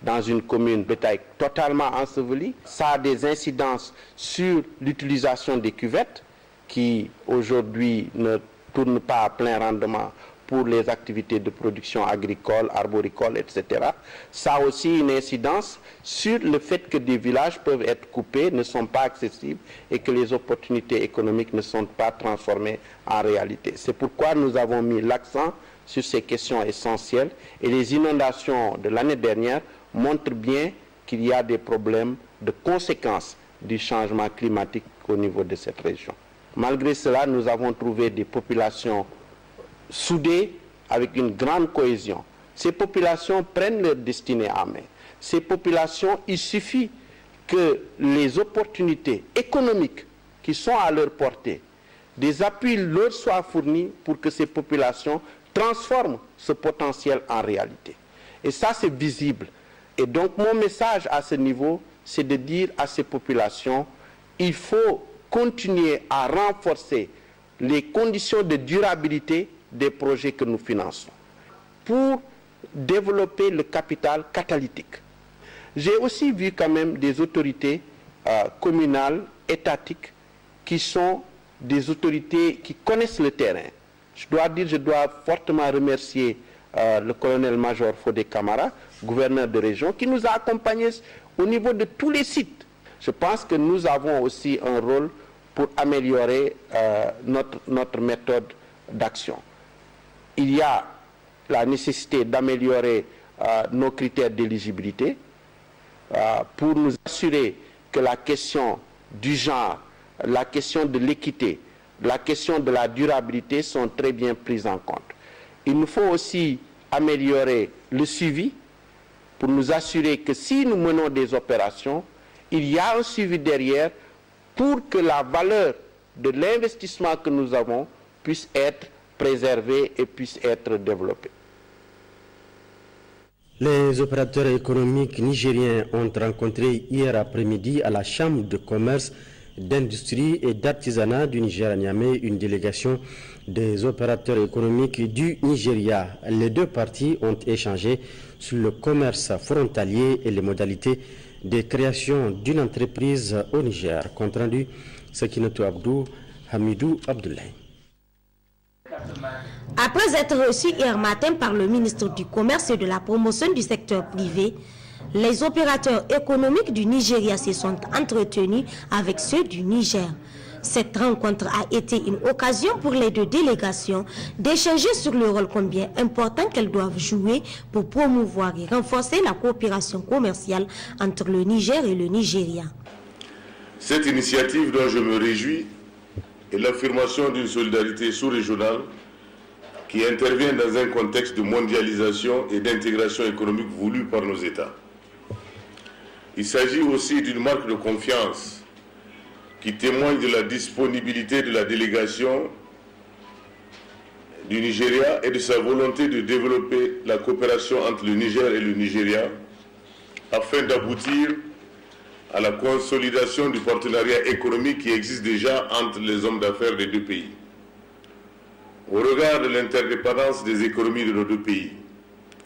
dans une commune bétail totalement enseveli. Ça a des incidences sur l'utilisation des cuvettes qui aujourd'hui ne tournent pas à plein rendement pour les activités de production agricole, arboricole, etc. Ça a aussi une incidence sur le fait que des villages peuvent être coupés, ne sont pas accessibles et que les opportunités économiques ne sont pas transformées en réalité. C'est pourquoi nous avons mis l'accent sur ces questions essentielles et les inondations de l'année dernière montrent bien qu'il y a des problèmes de conséquences du changement climatique au niveau de cette région. Malgré cela, nous avons trouvé des populations soudées avec une grande cohésion. Ces populations prennent leur destinée en main. Ces populations, il suffit que les opportunités économiques qui sont à leur portée, des appuis leur soient fournis pour que ces populations transforment ce potentiel en réalité. Et ça, c'est visible. Et donc, mon message à ce niveau, c'est de dire à ces populations, il faut continuer à renforcer les conditions de durabilité des projets que nous finançons pour développer le capital catalytique. J'ai aussi vu quand même des autorités communales, étatiques, qui sont des autorités qui connaissent le terrain. Je dois fortement remercier le colonel-major Fodé Camara, gouverneur de région, qui nous a accompagnés au niveau de tous les sites. Je pense que nous avons aussi un rôle pour améliorer notre méthode d'action. Il y a la nécessité d'améliorer nos critères d'éligibilité pour nous assurer que la question du genre, la question de l'équité, la question de la durabilité sont très bien prises en compte. Il nous faut aussi améliorer le suivi pour nous assurer que si nous menons des opérations, il y a un suivi derrière pour que la valeur de l'investissement que nous avons puisse être préservée et puisse être développée. Les opérateurs économiques nigériens ont rencontré hier après-midi à la Chambre de commerce, d'industrie et d'artisanat du Niger à Niamey une délégation des opérateurs économiques du Nigeria. Les deux parties ont échangé sur le commerce frontalier et les modalités de création d'une entreprise au Niger. Compte rendu, Sakinatou Abdou, Hamidou Abdoulaye. Après être reçu hier matin par le ministre du Commerce et de la Promotion du secteur privé, les opérateurs économiques du Nigeria se sont entretenus avec ceux du Niger. Cette rencontre a été une occasion pour les deux délégations d'échanger sur le rôle combien important qu'elles doivent jouer pour promouvoir et renforcer la coopération commerciale entre le Niger et le Nigeria. Cette initiative dont je me réjouis est l'affirmation d'une solidarité sous-régionale qui intervient dans un contexte de mondialisation et d'intégration économique voulu par nos États. Il s'agit aussi d'une marque de confiance qui témoigne de la disponibilité de la délégation du Nigeria et de sa volonté de développer la coopération entre le Niger et le Nigeria afin d'aboutir à la consolidation du partenariat économique qui existe déjà entre les hommes d'affaires des deux pays. Au regard de l'interdépendance des économies de nos deux pays,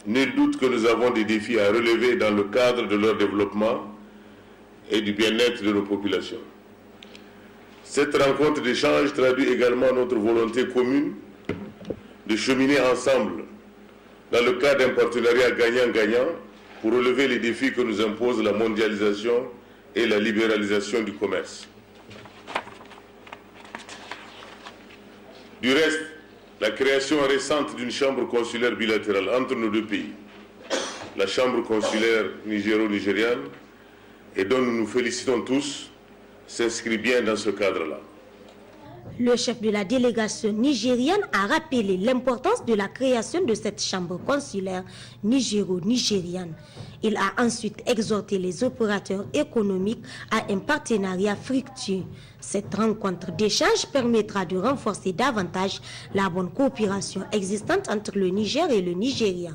nul doute que nous avons des défis à relever dans le cadre de leur développement et du bien-être de nos populations. Cette rencontre d'échange traduit également notre volonté commune de cheminer ensemble dans le cadre d'un partenariat gagnant-gagnant pour relever les défis que nous impose la mondialisation et la libéralisation du commerce. Du reste, la création récente d'une chambre consulaire bilatérale entre nos deux pays, la chambre consulaire nigéro-nigériane, et dont nous nous félicitons tous, s'inscrit bien dans ce cadre-là. Le chef de la délégation nigérienne a rappelé l'importance de la création de cette chambre consulaire nigéro-nigériane. Il a ensuite exhorté les opérateurs économiques à un partenariat fructueux. Cette rencontre d'échange permettra de renforcer davantage la bonne coopération existante entre le Niger et le Nigeria.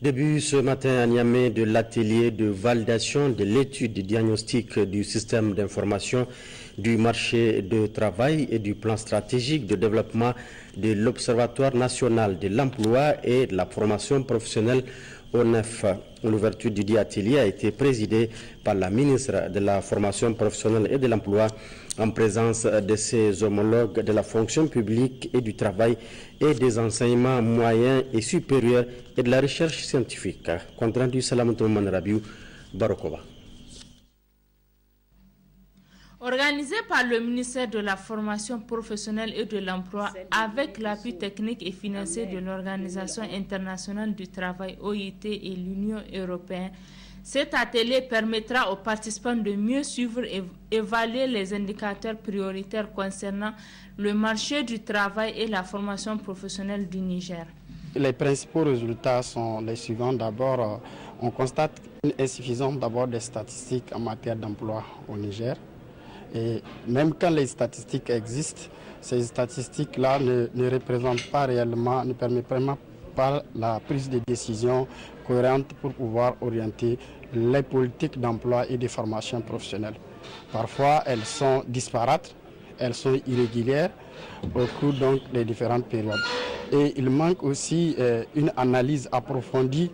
Début ce matin à Niamey de l'atelier de validation de l'étude de diagnostic du système d'information du marché de travail et du plan stratégique de développement de l'Observatoire national de l'emploi et de la formation professionnelle ONEF. L'ouverture du dit atelier a été présidée par la ministre de la Formation professionnelle et de l'Emploi en présence de ses homologues de la fonction publique et du travail et des enseignements moyens et supérieurs et de la recherche scientifique. Compte rendu Salamatou Manrabiou, Barokova. Organisé par le ministère de la Formation professionnelle et de l'Emploi avec l'appui technique et financier de l'Organisation internationale du travail OIT et l'Union européenne, cet atelier permettra aux participants de mieux suivre et évaluer les indicateurs prioritaires concernant le marché du travail et la formation professionnelle du Niger. Les principaux résultats sont les suivants. D'abord, on constate une insuffisance des statistiques en matière d'emploi au Niger. Et même quand les statistiques existent, ces statistiques-là ne représentent pas réellement, ne permettent vraiment pas la prise de décision cohérente pour pouvoir orienter les politiques d'emploi et de formation professionnelle. Parfois, elles sont disparates, elles sont irrégulières au cours donc des différentes périodes. Et il manque aussi une analyse approfondie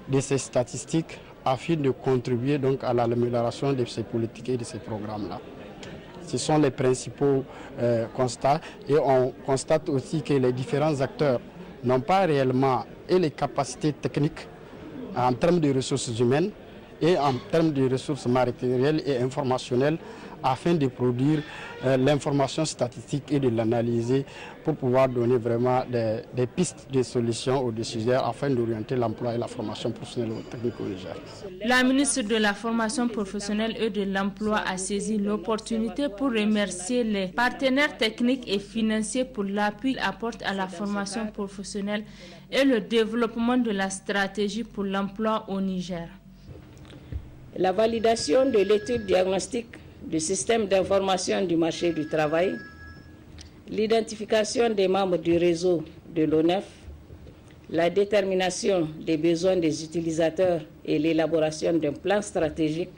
de ces statistiques afin de contribuer donc à l'amélioration de ces politiques et de ces programmes-là. Ce sont les principaux constats et on constate aussi que les différents acteurs n'ont pas réellement les capacités techniques en termes de ressources humaines et en termes de ressources matérielles et informationnelles afin de produire l'information statistique et de l'analyser pour pouvoir donner vraiment des pistes de solutions aux décideurs afin d'orienter l'emploi et la formation professionnelle technique au Niger. La ministre de la Formation professionnelle et de l'Emploi a saisi l'opportunité pour remercier les partenaires techniques et financiers pour l'appui qu'ils apportent à la formation professionnelle et le développement de la stratégie pour l'emploi au Niger. La validation de l'étude diagnostique du système d'information du marché du travail, l'identification des membres du réseau de l'ONEF, la détermination des besoins des utilisateurs et l'élaboration d'un plan stratégique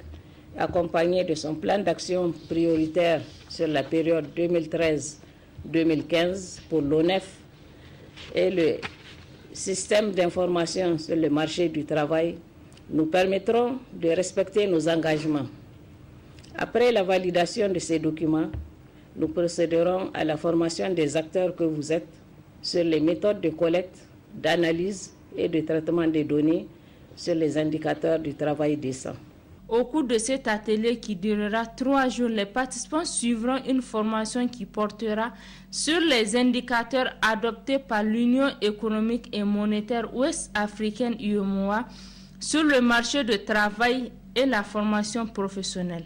accompagné de son plan d'action prioritaire sur la période 2013-2015 pour l'ONEF et le système d'information sur le marché du travail nous permettront de respecter nos engagements. Après la validation de ces documents, nous procéderons à la formation des acteurs que vous êtes sur les méthodes de collecte, d'analyse et de traitement des données sur les indicateurs du travail décent. Au cours de cet atelier qui durera 3 jours, les participants suivront une formation qui portera sur les indicateurs adoptés par l'Union économique et monétaire ouest-africaine UEMOA sur le marché du travail et la formation professionnelle.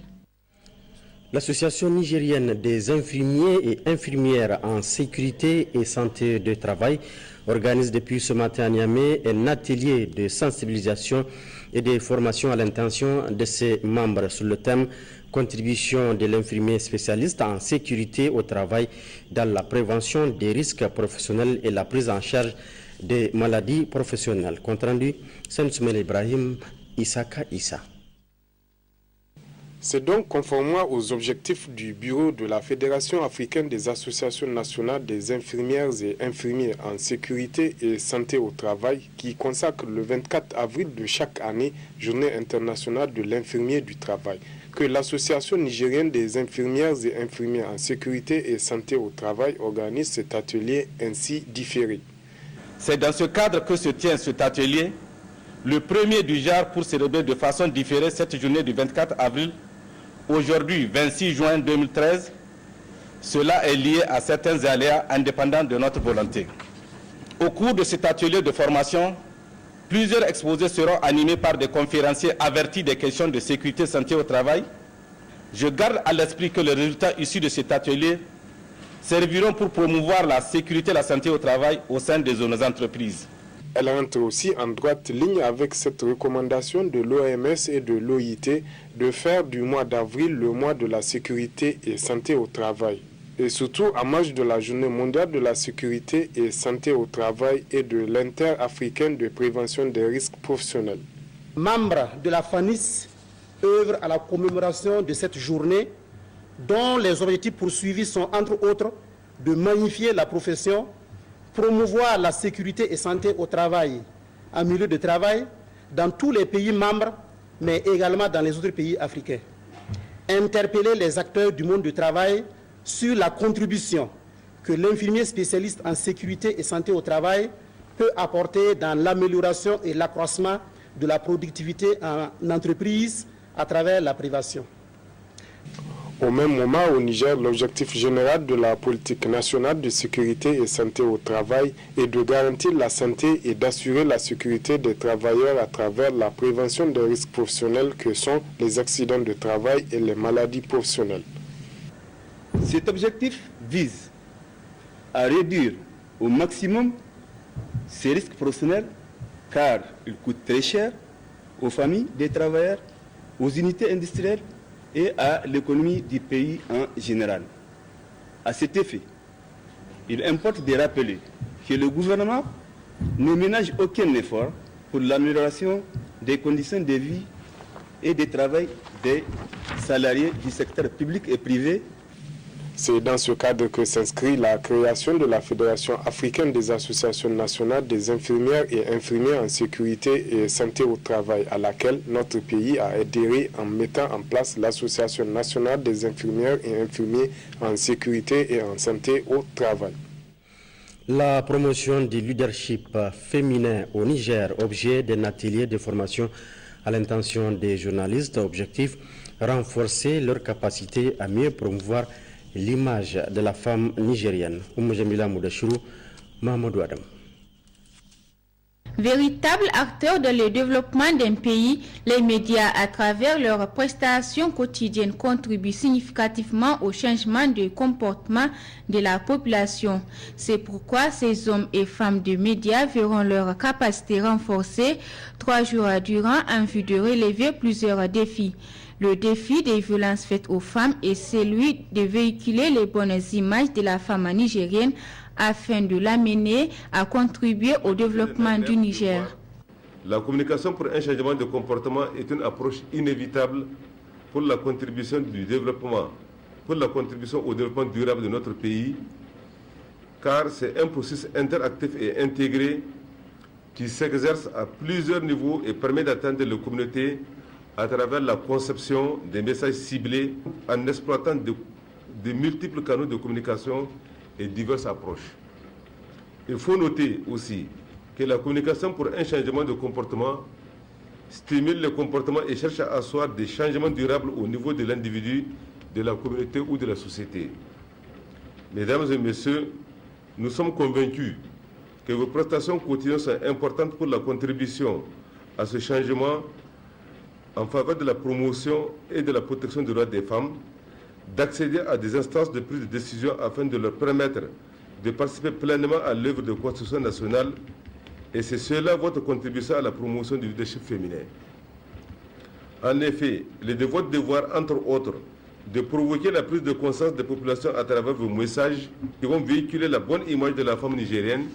L'Association nigérienne des infirmiers et infirmières en sécurité et santé de travail organise depuis ce matin à Niamey un atelier de sensibilisation et de formation à l'intention de ses membres sur le thème « Contribution de l'infirmier spécialiste en sécurité au travail dans la prévention des risques professionnels et la prise en charge des maladies professionnelles ». Compte rendu, Saint-Soumel Ibrahim, Isaka Issa. C'est donc conformément aux objectifs du Bureau de la Fédération africaine des associations nationales des infirmières et infirmiers en sécurité et santé au travail qui consacre le 24 avril de chaque année Journée internationale de l'infirmier du travail que l'Association nigérienne des infirmières et infirmiers en sécurité et santé au travail organise cet atelier ainsi différé. C'est dans ce cadre que se tient cet atelier, le premier du genre pour célébrer de façon différée cette journée du 24 avril. Aujourd'hui, 26 juin 2013, cela est lié à certains aléas indépendants de notre volonté. Au cours de cet atelier de formation, plusieurs exposés seront animés par des conférenciers avertis des questions de sécurité et santé au travail. Je garde à l'esprit que les résultats issus de cet atelier serviront pour promouvoir la sécurité et la santé au travail au sein de nos entreprises. Elle entre aussi en droite ligne avec cette recommandation de l'OMS et de l'OIT de faire du mois d'avril le mois de la sécurité et santé au travail. Et surtout en marge de la Journée mondiale de la sécurité et santé au travail et de l'inter-africaine de prévention des risques professionnels. Membres de la FANIS œuvrent à la commémoration de cette journée dont les objectifs poursuivis sont entre autres de magnifier la profession, promouvoir la sécurité et santé au travail en milieu de travail, dans tous les pays membres, mais également dans les autres pays africains. Interpeller les acteurs du monde du travail sur la contribution que l'infirmier spécialiste en sécurité et santé au travail peut apporter dans l'amélioration et l'accroissement de la productivité en entreprise à travers la prévention. Au même moment, au Niger, l'objectif général de la politique nationale de sécurité et santé au travail est de garantir la santé et d'assurer la sécurité des travailleurs à travers la prévention des risques professionnels que sont les accidents de travail et les maladies professionnelles. Cet objectif vise à réduire au maximum ces risques professionnels car ils coûtent très cher aux familles des travailleurs, aux unités industrielles et à l'économie du pays en général. À cet effet, il importe de rappeler que le gouvernement ne ménage aucun effort pour l'amélioration des conditions de vie et de travail des salariés du secteur public et privé. C'est dans ce cadre que s'inscrit la création de la Fédération africaine des associations nationales des infirmières et infirmiers en sécurité et santé au travail, à laquelle notre pays a adhéré en mettant en place l'Association nationale des infirmières et infirmiers en sécurité et en santé au travail. La promotion du leadership féminin au Niger, objet d'un atelier de formation à l'intention des journalistes, objectif renforcer leur capacité à mieux promouvoir l'image de la femme nigérienne. Mahamadou Adam. Véritable acteur dans le développement d'un pays, les médias, à travers leurs prestations quotidiennes, contribuent significativement au changement de comportement de la population. C'est pourquoi ces hommes et femmes de médias verront leur capacité renforcée 3 jours durant en vue de relever plusieurs défis. Le défi des violences faites aux femmes est celui de véhiculer les bonnes images de la femme nigérienne afin de l'amener à contribuer au développement du Niger. La communication pour un changement de comportement est une approche inévitable pour la contribution du développement, pour la contribution au développement durable de notre pays, car c'est un processus interactif et intégré qui s'exerce à plusieurs niveaux et permet d'atteindre les communautés à travers la conception des messages ciblés en exploitant de multiples canaux de communication et diverses approches. Il faut noter aussi que la communication pour un changement de comportement stimule le comportement et cherche à asseoir des changements durables au niveau de l'individu, de la communauté ou de la société. Mesdames et messieurs, nous sommes convaincus que vos prestations quotidiennes sont importantes pour la contribution à ce changement en faveur de la promotion et de la protection des droits des femmes, d'accéder à des instances de prise de décision afin de leur permettre de participer pleinement à l'œuvre de construction nationale, et c'est cela votre contribution à la promotion du leadership féminin. En effet, il est de votre devoir, entre autres, de provoquer la prise de conscience des populations à travers vos messages qui vont véhiculer la bonne image de la femme nigérienne,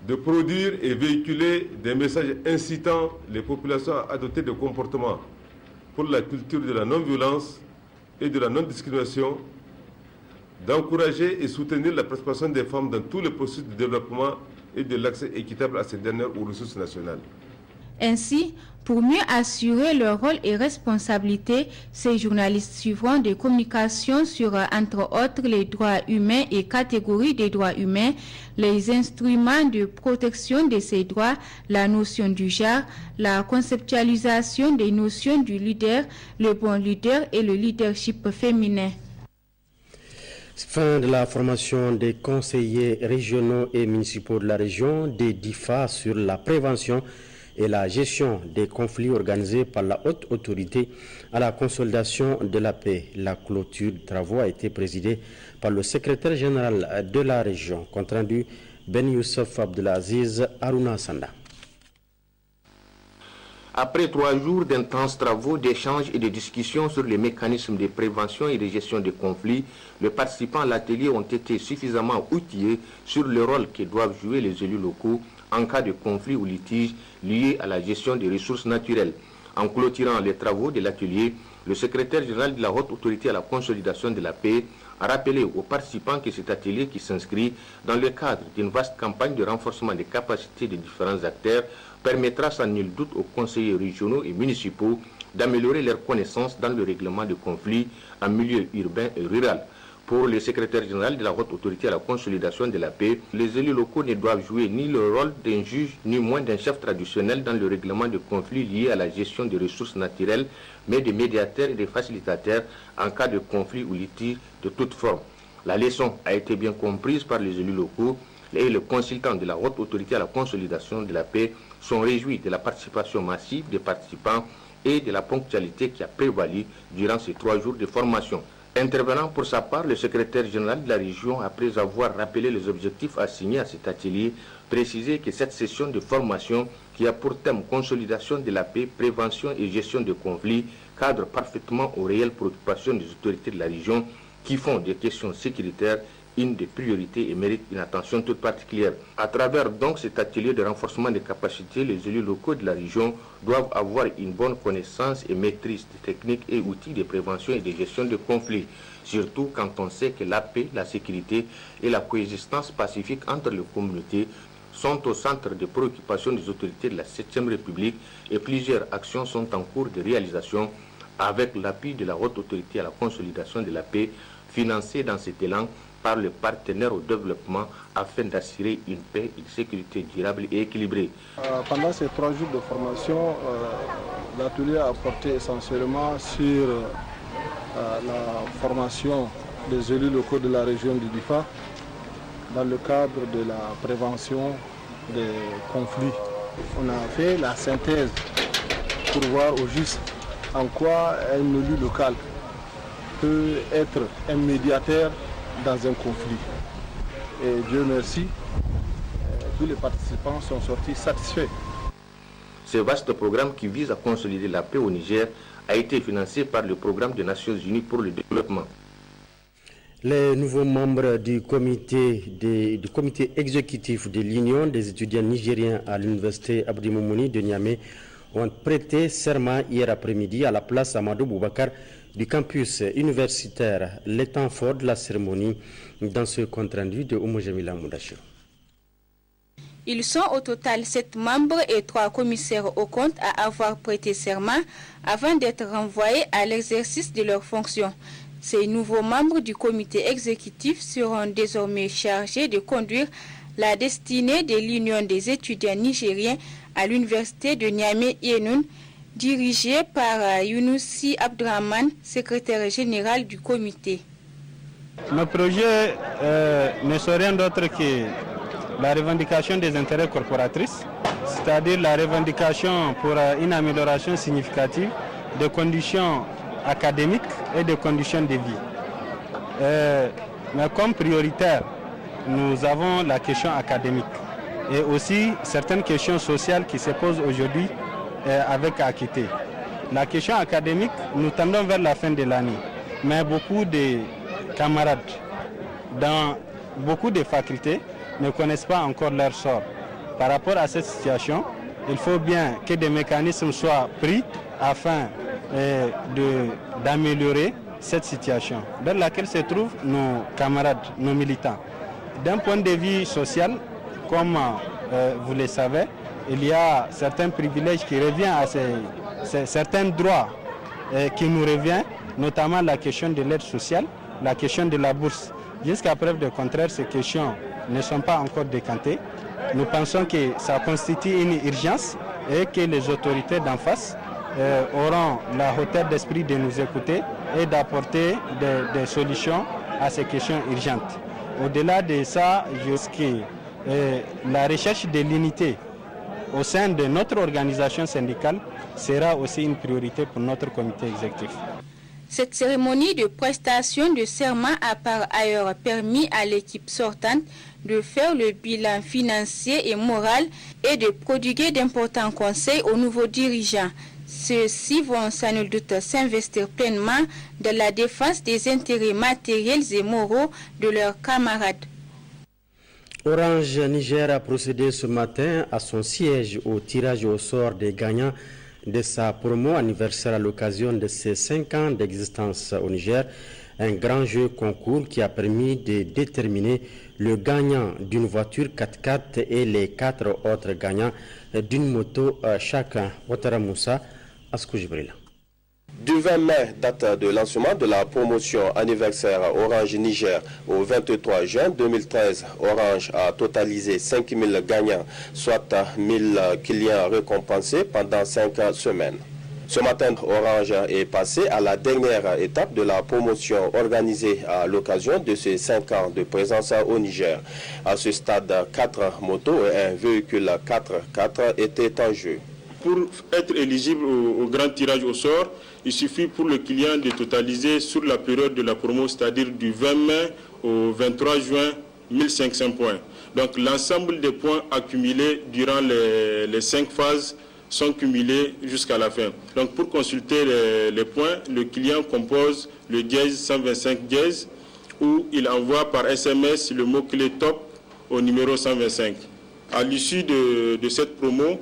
de produire et véhiculer des messages incitant les populations à adopter des comportements pour la culture de la non-violence et de la non-discrimination, d'encourager et soutenir la participation des femmes dans tous les processus de développement et de l'accès équitable à ces dernières aux ressources nationales. Ainsi, pour mieux assurer leur rôle et responsabilité, ces journalistes suivront des communications sur, entre autres, les droits humains et catégories des droits humains, les instruments de protection de ces droits, la notion du genre, la conceptualisation des notions du leader, le bon leader et le leadership féminin. Fin de la formation des conseillers régionaux et municipaux de la région des DIFA sur la prévention et la gestion des conflits organisés par la haute autorité à la consolidation de la paix. La clôture de travaux a été présidée par le secrétaire général de la région. Compte rendu Ben Youssef Abdelaziz Aruna Sanda. Après 3 jours d'intenses travaux, d'échanges et de discussions sur les mécanismes de prévention et de gestion des conflits, les participants à l'atelier ont été suffisamment outillés sur le rôle que doivent jouer les élus locaux en cas de conflit ou litige lié à la gestion des ressources naturelles. En clôturant les travaux de l'atelier, le secrétaire général de la haute autorité à la consolidation de la paix a rappelé aux participants que cet atelier qui s'inscrit dans le cadre d'une vaste campagne de renforcement des capacités des différents acteurs permettra sans nul doute aux conseillers régionaux et municipaux d'améliorer leurs connaissances dans le règlement de conflits en milieu urbain et rural. Pour le secrétaire général de la Haute Autorité à la Consolidation de la Paix, les élus locaux ne doivent jouer ni le rôle d'un juge, ni moins d'un chef traditionnel dans le règlement de conflits liés à la gestion des ressources naturelles, mais des médiateurs et des facilitateurs en cas de conflit ou litige de toute forme. La leçon a été bien comprise par les élus locaux et le consultant de la Haute Autorité à la Consolidation de la Paix sont réjouis de la participation massive des participants et de la ponctualité qui a prévalu durant ces 3 jours de formation. Intervenant pour sa part, le secrétaire général de la région, après avoir rappelé les objectifs assignés à cet atelier, précisait que cette session de formation, qui a pour thème consolidation de la paix, prévention et gestion des conflits, cadre parfaitement aux réelles préoccupations des autorités de la région qui font des questions sécuritaires une des priorités et mérite une attention toute particulière. À travers donc cet atelier de renforcement des capacités, les élus locaux de la région doivent avoir une bonne connaissance et maîtrise des techniques et outils de prévention et de gestion de conflits, surtout quand on sait que la paix, la sécurité et la coexistence pacifique entre les communautés sont au centre des préoccupations des autorités de la 7e République et plusieurs actions sont en cours de réalisation avec l'appui de la Haute Autorité à la Consolidation de la Paix, financée dans cet élan par le partenaire au développement afin d'assurer une paix, une sécurité durable et équilibrée. Pendant ces 3 jours de formation, l'atelier a porté essentiellement sur la formation des élus locaux de la région du Difa dans le cadre de la prévention des conflits. On a fait la synthèse pour voir au juste en quoi un élu local peut être un médiateur dans un conflit. Et Dieu merci, tous les participants sont sortis satisfaits. Ce vaste programme qui vise à consolider la paix au Niger a été financé par le programme des Nations Unies pour le développement. Les nouveaux membres du comité exécutif de l'Union des étudiants nigériens à l'université Abdi Moumouni de Niamey ont prêté serment hier après-midi à la place Amadou Boubacar du campus universitaire. Le temps fort de la cérémonie dans ce compte-rendu de Oumou Jamila Moudachir. Ils sont au total 7 membres et 3 commissaires aux comptes à avoir prêté serment avant d'être renvoyés à l'exercice de leurs fonctions. Ces nouveaux membres du comité exécutif seront désormais chargés de conduire la destinée de l'Union des étudiants nigériens à l'université de Niamey-Yenoun, dirigée par Younousi Abdrahman, secrétaire général du comité. Nos projets ne sont rien d'autre que la revendication des intérêts corporatrices, c'est-à-dire la revendication pour une amélioration significative des conditions académiques et des conditions de vie. Mais comme prioritaire, nous avons la question académique et aussi certaines questions sociales qui se posent aujourd'hui avec Akité. La question académique, nous tendons vers la fin de l'année, mais beaucoup de camarades dans beaucoup de facultés ne connaissent pas encore leur sort. Par rapport à cette situation, il faut bien que des mécanismes soient pris afin d'améliorer cette situation dans laquelle se trouvent nos camarades, nos militants. D'un point de vue social, comme vous le savez, il y a certains privilèges qui reviennent à certains droits qui nous reviennent, notamment la question de l'aide sociale, la question de la bourse. Jusqu'à preuve du contraire, ces questions ne sont pas encore décantées. Nous pensons que ça constitue une urgence et que les autorités d'en face auront la hauteur d'esprit de nous écouter et d'apporter des solutions à ces questions urgentes. Au-delà de ça, la recherche de l'unité au sein de notre organisation syndicale sera aussi une priorité pour notre comité exécutif. Cette cérémonie de prestation de serment a par ailleurs permis à l'équipe sortante de faire le bilan financier et moral et de prodiguer d'importants conseils aux nouveaux dirigeants. Ceux-ci vont sans nul doute s'investir pleinement dans la défense des intérêts matériels et moraux de leurs camarades. Orange Niger a procédé ce matin à son siège au tirage au sort des gagnants de sa promo anniversaire à l'occasion de ses 5 ans d'existence au Niger. Un grand jeu concours qui a permis de déterminer le gagnant d'une voiture 4x4 et les 4 autres gagnants d'une moto chacun. Ouattara Moussa, Askou Jibrila. Du 20 mai, date de lancement de la promotion anniversaire Orange Niger, au 23 juin 2013, Orange a totalisé 5000 gagnants, soit 1000 clients récompensés pendant 5 semaines. Ce matin, Orange est passé à la dernière étape de la promotion organisée à l'occasion de ces 5 ans de présence au Niger. À ce stade, 4 motos et un véhicule 4x4 étaient en jeu. Pour être éligible au grand tirage au sort, il suffit pour le client de totaliser sur la période de la promo, c'est-à-dire du 20 mai au 23 juin, 1500 points. Donc l'ensemble des points accumulés durant les 5 phases sont cumulés jusqu'à la fin. Donc pour consulter les points, le client compose le dièse 125 dièse où il envoie par SMS le mot-clé top au numéro 125. À l'issue de cette promo,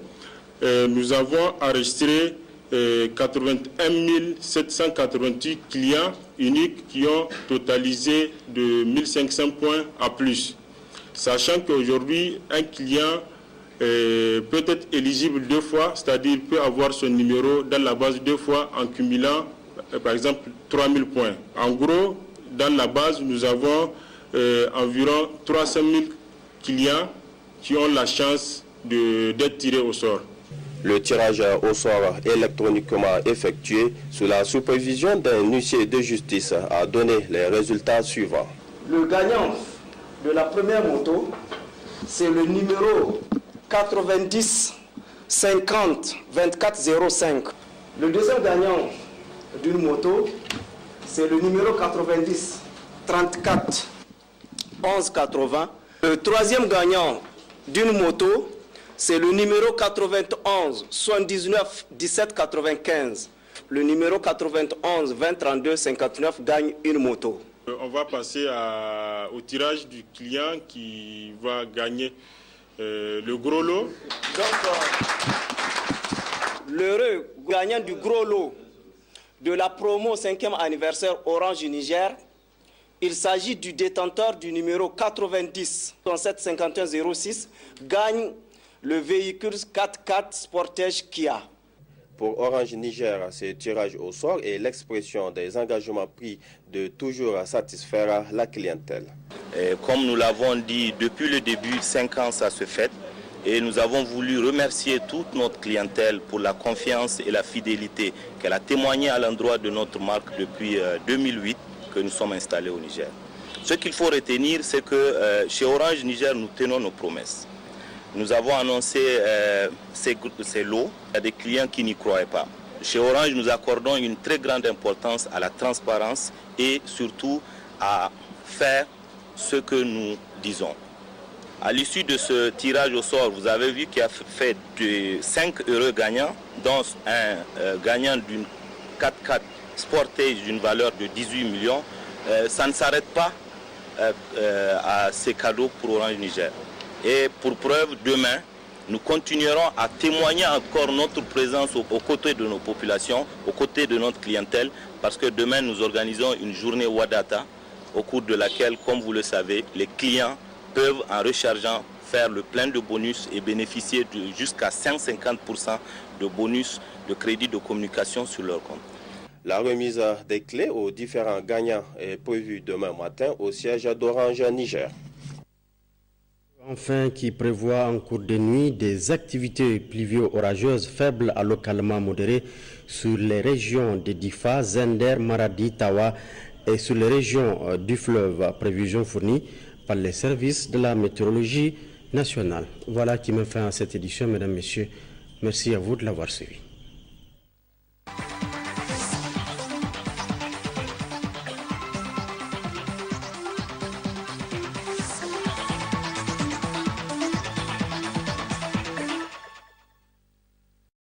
nous avons enregistré 81 788 clients uniques qui ont totalisé de 1500 points à plus. Sachant qu'aujourd'hui, un client peut être éligible 2 fois, c'est-à-dire peut avoir son numéro dans la base 2 fois en cumulant, par exemple, 3000 points. En gros, dans la base, nous avons environ 300 000 clients qui ont la chance d'être tirés au sort. Le tirage au sort électroniquement effectué sous la supervision d'un huissier de justice a donné les résultats suivants. Le gagnant de la première moto, c'est le numéro 90 50 24 05. Le deuxième gagnant d'une moto, c'est le numéro 90 34 11 80. Le troisième gagnant d'une moto, c'est le numéro 91 79 17 95. Le numéro 91 20 32 59 gagne une moto. On va passer au tirage du client qui va gagner le gros lot. L'heureux gagnant du gros lot de la promo 5e anniversaire Orange Niger, il s'agit du détenteur du numéro 90 37 51 06, gagne le véhicule 4x4 Sportage Kia. Pour Orange Niger, ce tirage au sort est l'expression des engagements pris de toujours satisfaire la clientèle. Comme nous l'avons dit depuis le début, 5 ans ça se fête. Et nous avons voulu remercier toute notre clientèle pour la confiance et la fidélité qu'elle a témoigné à l'endroit de notre marque depuis 2008 que nous sommes installés au Niger. Ce qu'il faut retenir, c'est que chez Orange Niger, nous tenons nos promesses. Nous avons annoncé ces lots à des clients qui n'y croyaient pas. Chez Orange, nous accordons une très grande importance à la transparence et surtout à faire ce que nous disons. À l'issue de ce tirage au sort, vous avez vu qu'il y a fait de 5 heureux gagnants, dont un gagnant d'une 4x4 Sportage d'une valeur de 18 millions. Ça ne s'arrête pas à ces cadeaux pour Orange Niger. Et pour preuve, demain, nous continuerons à témoigner encore notre présence aux côtés de nos populations, aux côtés de notre clientèle, parce que demain, nous organisons une journée Wadata, au cours de laquelle, comme vous le savez, les clients peuvent, en rechargeant, faire le plein de bonus et bénéficier de jusqu'à 150% de bonus de crédit de communication sur leur compte. La remise des clés aux différents gagnants est prévue demain matin au siège d'Orange Niger. Enfin, qui prévoit en cours de nuit des activités pluvio-orageuses faibles à localement modérées sur les régions de Difa, Zender, Maradi, Tawa et sur les régions du fleuve. Prévision fournie par les services de la météorologie nationale. Voilà qui met fin à cette édition, mesdames, messieurs. Merci à vous de l'avoir suivi.